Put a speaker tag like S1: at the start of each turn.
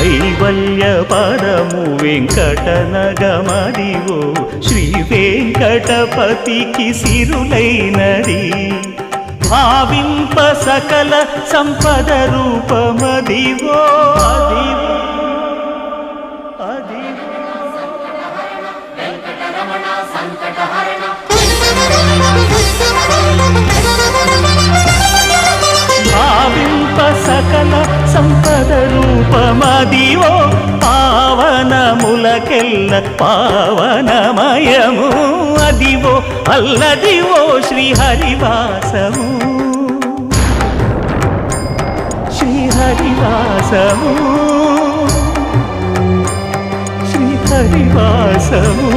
S1: కైవల్య పదము వెంకటనగమదివో శ్రీ వెంకటపతికి సిరులైనది భావింప సకల సంపద రూపమదివో అదివో భావింప సకల సంపద రూపమదివో పావనములకెల్ల పావనమయము అదివో అల్లదివో శ్రీహరివాసము శ్రీహరివాసము శ్రీహరివాసము